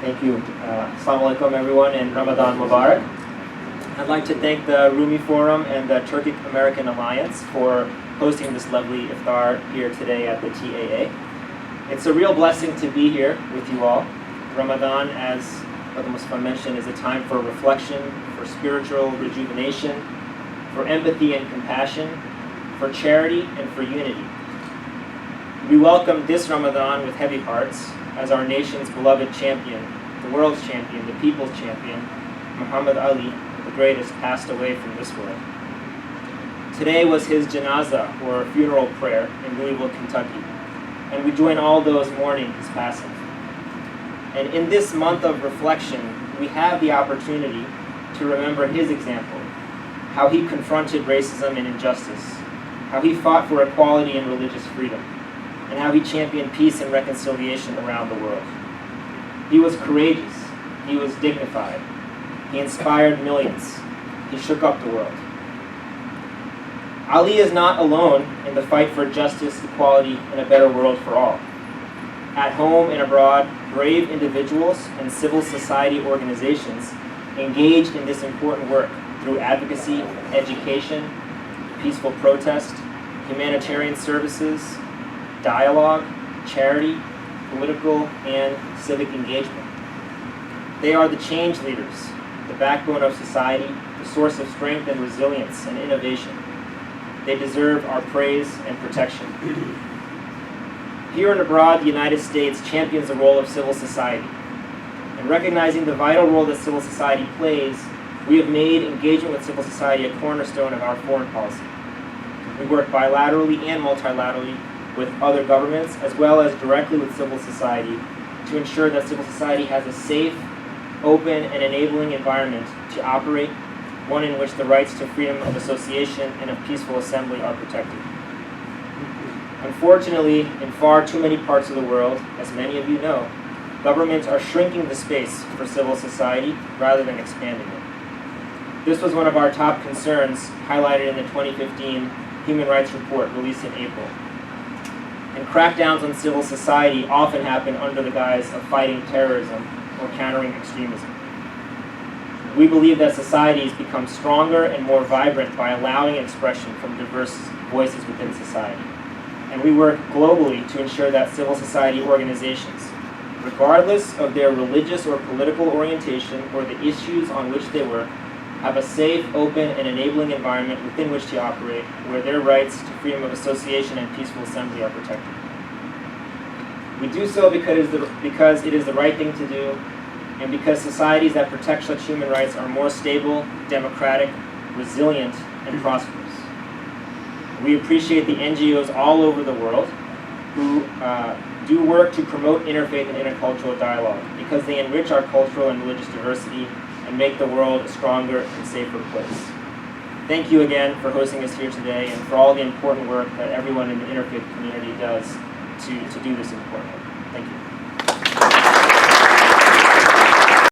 Thank you. Assalamu alaikum everyone, and Ramadan Mubarak. I'd like to thank the Rumi Forum and the Turkic American Alliance for hosting this lovely iftar here today at the TAA. It's a real blessing to be here with you all. Ramadan, as Brother Mustafa mentioned, is a time for reflection, for spiritual rejuvenation, for empathy and compassion, for charity and for unity. We welcome this Ramadan with heavy hearts as our nation's beloved champion, the world's champion, the people's champion, Muhammad Ali, the greatest, passed away from this world. Today was his janazah, or funeral prayer, in Louisville, Kentucky, and we join all those mourning his passing. And in this month of reflection, we have the opportunity to remember his example, how he confronted racism and injustice, how he fought for equality and religious freedom, and how he championed peace and reconciliation around the world. He was courageous, he was dignified, he inspired millions, he shook up the world. Ali is not alone in the fight for justice, equality, and a better world for all. At home and abroad, brave individuals and civil society organizations engaged in this important work through advocacy, education, peaceful protest, humanitarian services, dialogue, charity, political, and civic engagement. They are the change leaders, the backbone of society, the source of strength and resilience and innovation. They deserve our praise and protection. Here and abroad, the United States champions the role of civil society. And recognizing the vital role that civil society plays, we have made engagement with civil society a cornerstone of our foreign policy. We work bilaterally and multilaterally with other governments, as well as directly with civil society, to ensure that civil society has a safe, open, and enabling environment to operate, one in which the rights to freedom of association and of peaceful assembly are protected. Unfortunately, in far too many parts of the world, as many of you know, governments are shrinking the space for civil society rather than expanding it. This was one of our top concerns highlighted in the 2015 Human Rights Report released in April. And crackdowns on civil society often happen under the guise of fighting terrorism or countering extremism. We believe that societies become stronger and more vibrant by allowing expression from diverse voices within society. And we work globally to ensure that civil society organizations, regardless of their religious or political orientation or the issues on which they work, have a safe, open, and enabling environment within which to operate, where their rights to freedom of association and peaceful assembly are protected. We do so because it is the right thing to do, and because societies that protect such human rights are more stable, democratic, resilient, and prosperous. We appreciate the NGOs all over the world who do work to promote interfaith and intercultural dialogue, because they enrich our cultural and religious diversity and make the world a stronger and safer place. Thank you again for hosting us here today and for all the important work that everyone in the interfaith community does to do this important work. Thank you.